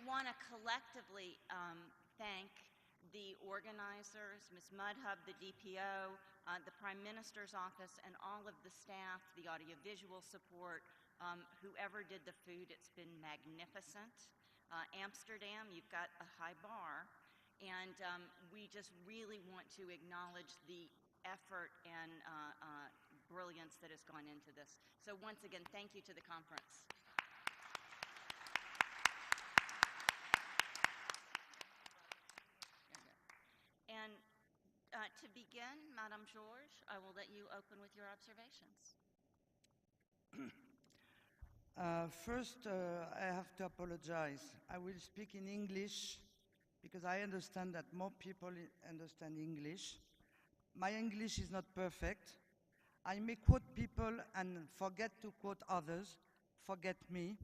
want to collectively thank the organizers, Ms. Mudhub, the DPO, the Prime Minister's office, and all of the staff, the audiovisual support, whoever did the food. It's been magnificent. Amsterdam, you've got a high bar, and we just really want to acknowledge the effort and brilliance that has gone into this. So once again, thank you to the conference. And to begin, Madame Georges, I will let you open with your observations. First, I have to apologize. I will speak in English because I understand that more people understand English. My English is not perfect. I may quote people and forget to quote others. Forget me.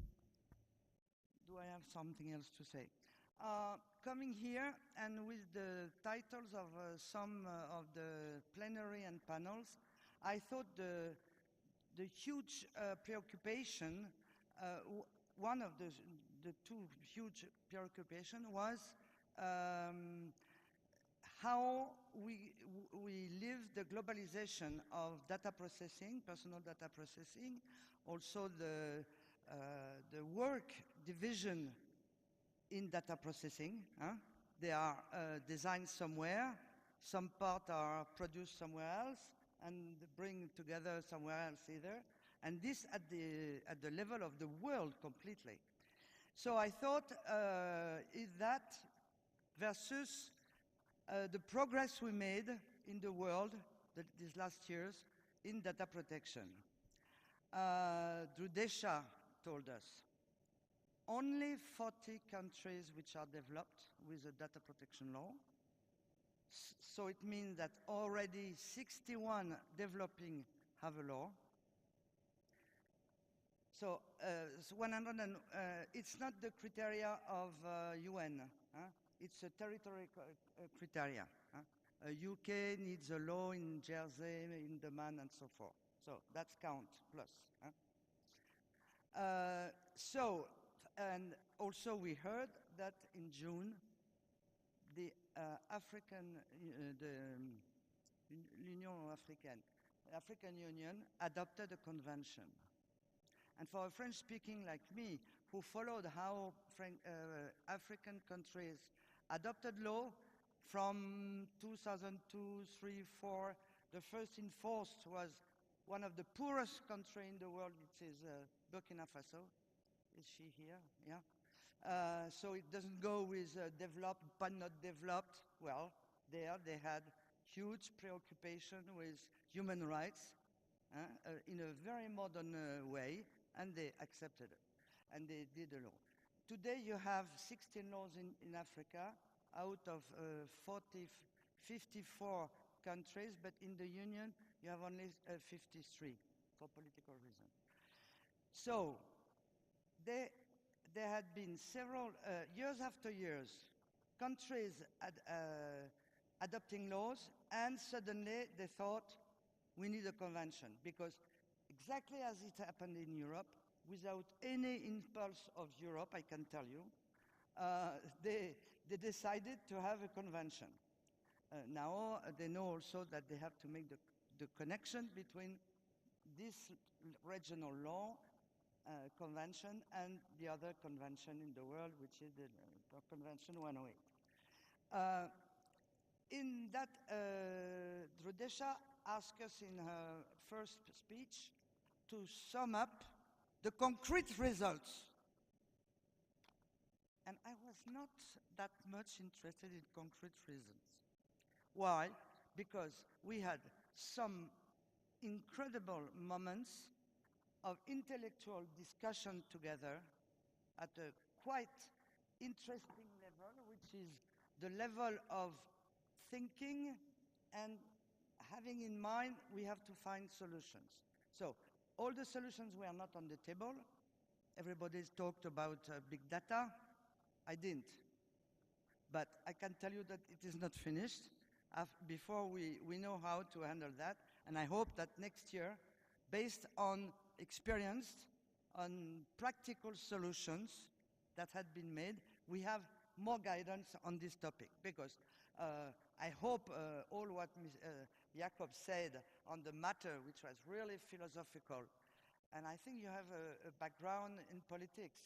Do I have something else to say? Coming here and with the titles of some of the plenary and panels, I thought the huge preoccupation, one of the two huge preoccupations was how we live the globalization of data processing, personal data processing, also the work division in data processing. They are designed somewhere, some part are produced somewhere else, and bring together somewhere else either, and this at the level of the world completely. So I thought is that versus the progress we made in the world these last years in data protection. Drudesha told us only 40 countries which are developed with a data protection law. So it means that already 61 developing have a law. So, it's not the criteria of UN. It's a territory criteria. UK needs a law in Jersey, in Daman, and so forth. So that's count plus. And also we heard that in June, the African Union adopted a convention. And for a French-speaking like me, who followed how African countries adopted law from 2002, 3, 4, the first enforced was one of the poorest countries in the world, which is Burkina Faso. Is she here? Yeah. So it doesn't go with developed but not developed. Well, there they had huge preoccupation with human rights in a very modern way, and they accepted it, and they did a law. Today you have 16 laws in Africa out of 54 countries, but in the Union you have only 53 for political reasons. So there had been several, years after years, countries adopting laws, and suddenly they thought we need a convention, because exactly as it happened in Europe, without any impulse of Europe, I can tell you, they decided to have a convention. Now they know also that they have to make the connection between this regional law convention and the other convention in the world, which is the Convention 108. In that, Drudesha asked us in her first speech to sum up the concrete results. And I was not that much interested in concrete reasons. Why? Because we had some incredible moments of intellectual discussion together at a quite interesting level, which is the level of thinking and having in mind we have to find solutions. So all the solutions were not on the table. Everybody's talked about big data. I didn't. But I can tell you that it is not finished before we know how to handle that. And I hope that next year, based on experience, on practical solutions that had been made, we have more guidance on this topic, because I hope all what Jakob said on the matter, which was really philosophical, and I think you have a background in politics.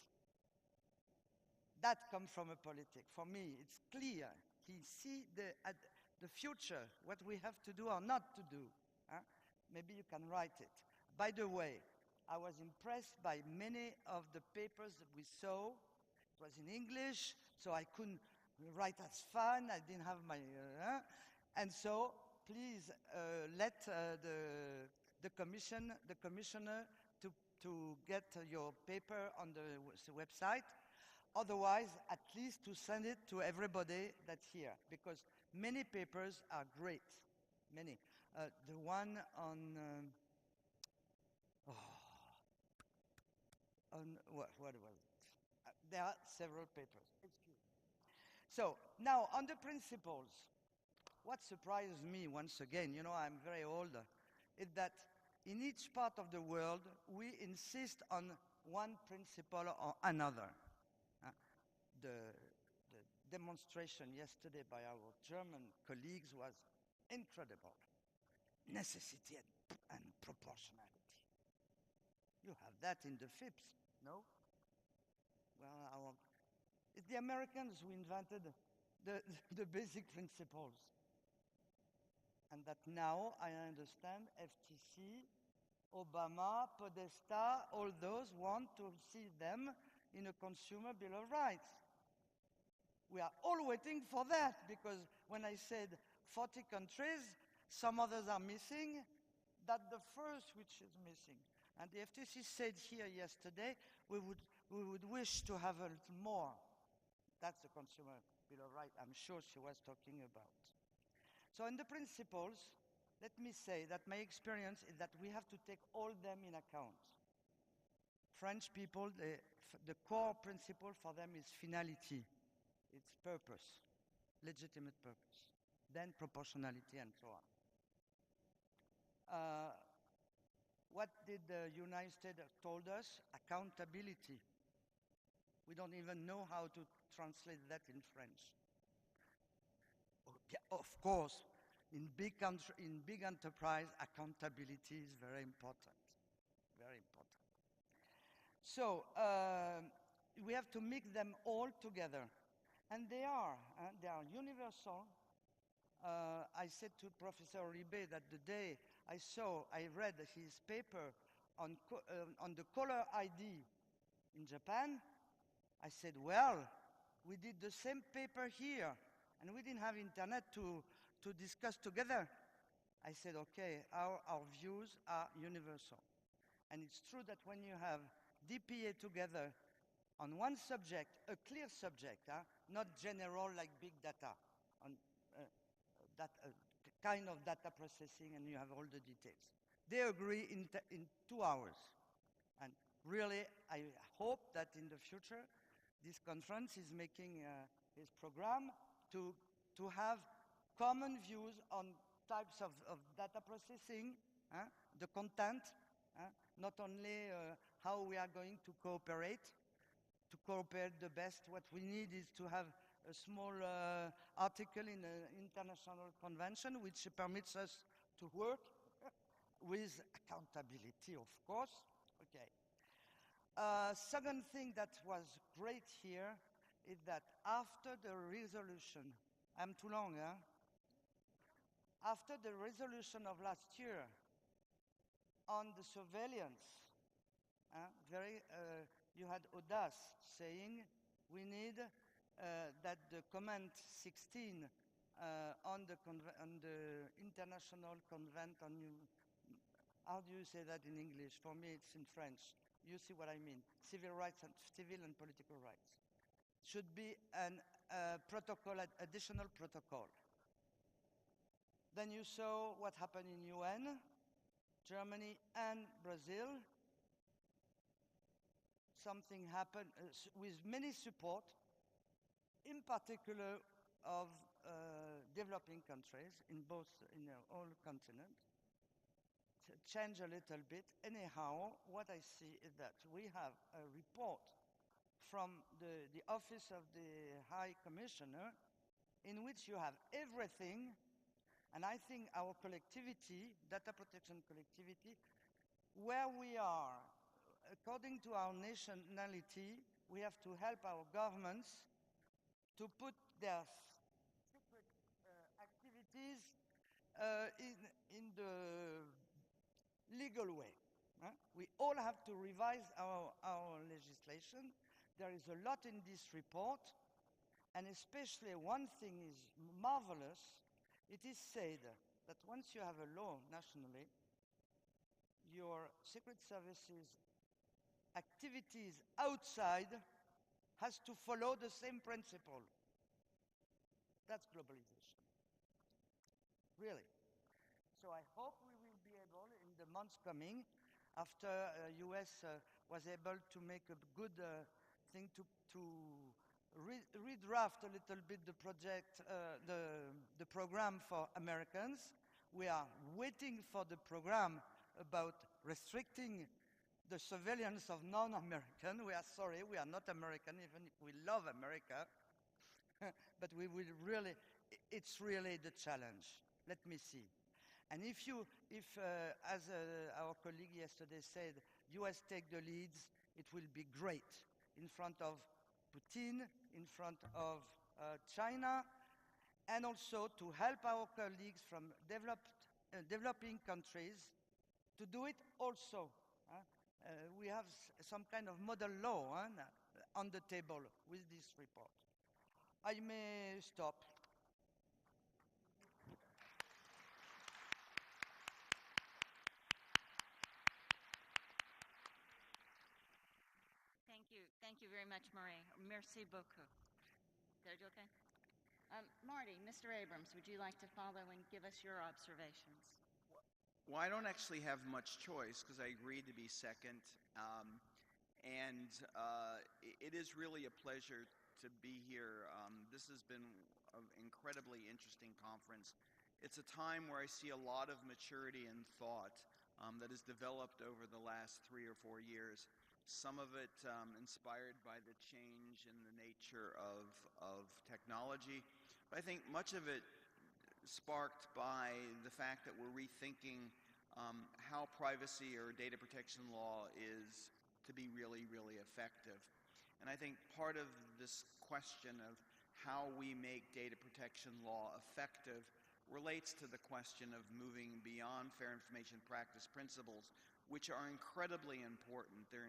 That comes from a politic. For me, it's clear. He sees the future, what we have to do or not to do. Huh? Maybe you can write it. By the way, I was impressed by many of the papers that we saw. It was in English, so I couldn't write as fun. I didn't have my... and so, please let the commissioner to get your paper on the website. Otherwise, at least to send it to everybody that's here, because many papers are great. Many. The one on... what was it? There are several papers. Excuse me. So, now, on the principles, what surprises me, once again, you know, I'm very old, is that in each part of the world, we insist on one principle or another. The demonstration yesterday by our German colleagues was incredible. Necessity and proportionality. You have that in the FIPS, no? Well, it's the Americans who invented the basic principles. And that now, I understand, FTC, Obama, Podesta, all those want to see them in a consumer bill of rights. We are all waiting for that, because when I said 40 countries, some others are missing, that's the first which is missing. And the FTC said here yesterday, we would wish to have a little more. That's the consumer bill of rights I'm sure she was talking about. So in the principles, let me say that my experience is that we have to take all them in account. French people, the core principle for them is finality. It's purpose, legitimate purpose, then proportionality and so on. What did the United States told us? Accountability. We don't even know how to translate that in French. Yeah, of course, in big enterprise, accountability is very important. Very important. So we have to mix them all together. And they are universal. I said to Professor Ribe that the day I read his paper on the color ID in Japan, I said, well, we did the same paper here, and we didn't have internet to discuss together. I said, okay, our views are universal. And it's true that when you have DPA together on one subject, a clear subject, not general like big data, on that kind of data processing, and you have all the details. They agree in 2 hours. And really, I hope that in the future, this conference is making his program to have common views on types of data processing, the content, not only how we are going to cooperate the best. What we need is to have a small article in an international convention which permits us to work with accountability, of course. Okay. Second thing that was great here is that after the resolution, I'm too long, huh? After the resolution of last year on the surveillance, you had audace saying we need that the comment 16 on the International Convent on, how do you say that in English? For me, it's in French. You see what I mean. Civil rights and civil and political rights should be an additional protocol. Then you saw what happened in UN, Germany and Brazil. Something happened with many support, in particular of developing countries in all continents. Change a little bit. Anyhow, what I see is that we have a report from the Office of the High Commissioner, in which you have everything. And I think our collectivity, data protection collectivity, where we are, according to our nationality, we have to help our governments to put their secret activities in the legal way. We all have to revise our legislation. There is a lot in this report, and especially one thing is marvelous. It is said that once you have a law nationally, your secret services activities outside has to follow the same principle. That's globalization. Really. So I hope we will be able, in the months coming, after US was able to make a good thing to redraft a little bit the project, the program for Americans. We are waiting for the program about restricting the surveillance of non-American. We are sorry, we are not American, even if we love America. But we will really, it's really the challenge. Let me see. And if as our colleague yesterday said, US take the leads, it will be great in front of Putin, in front of China, and also to help our colleagues from developing countries to do it also. We have some kind of model law on the table with this report. I may stop. Thank you very much, Marie. Merci beaucoup. Did I do okay? Marty, Mr. Abrams, would you like to follow and give us your observations? Well, I don't actually have much choice because I agreed to be second. It is really a pleasure to be here. This has been an incredibly interesting conference. It's a time where I see a lot of maturity and thought that has developed over the last 3 or 4 years. Some of it inspired by the change in the nature of technology. But I think much of it sparked by the fact that we're rethinking how privacy or data protection law is to be really, really effective. And I think part of this question of how we make data protection law effective relates to the question of moving beyond fair information practice principles, which are incredibly important. They're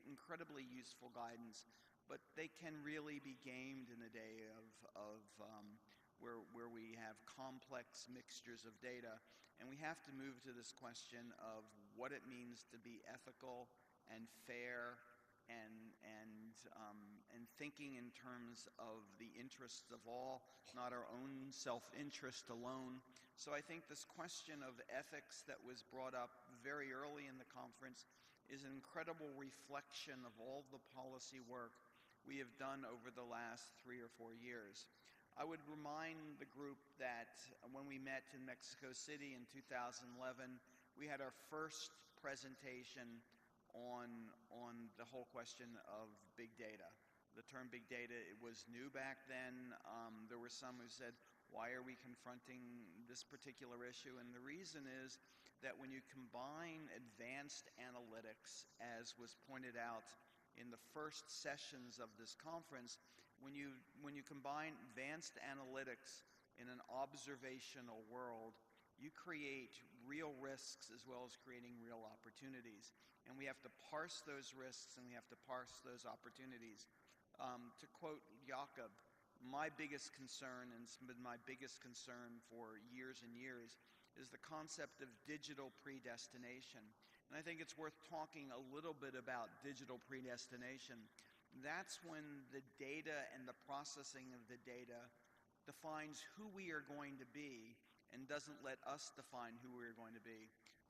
incredibly useful guidance, but they can really be gamed in a day where we have complex mixtures of data. And we have to move to this question of what it means to be ethical and fair and thinking in terms of the interests of all, not our own self-interest alone. So I think this question of ethics that was brought up very early in the conference is an incredible reflection of all the policy work we have done over the last 3 or 4 years. I would remind the group that when we met in Mexico City in 2011, we had our first presentation on the whole question of big data. The term big data, it was new back then. There were some who said, why are we confronting this particular issue? And the reason is that when you combine advanced analytics, as was pointed out in the first sessions of this conference, when you combine advanced analytics in an observational world, you create real risks as well as creating real opportunities. And we have to parse those risks and we have to parse those opportunities. To quote Jakob, my biggest concern, and it's been my biggest concern for years and years, is the concept of digital predestination. And I think it's worth talking a little bit about digital predestination. That's when the data and the processing of the data defines who we are going to be and doesn't let us define who we are going to be.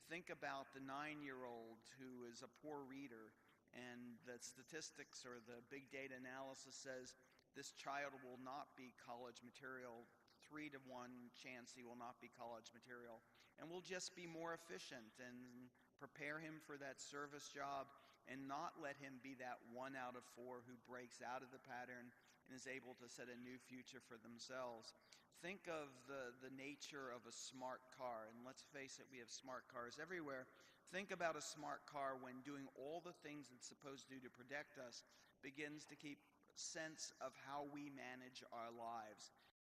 Think about the 9-year-old who is a poor reader, and the statistics or the big data analysis says this child will not be college material, 3 to 1 chance he will not be college material, and we'll just be more efficient and prepare him for that service job and not let him be that 1 out of 4 who breaks out of the pattern and is able to set a new future for themselves. Think of the nature of a smart car, and let's face it, we have smart cars everywhere. Think about a smart car when doing all the things it's supposed to do to protect us begins to keep sense of how we manage our lives.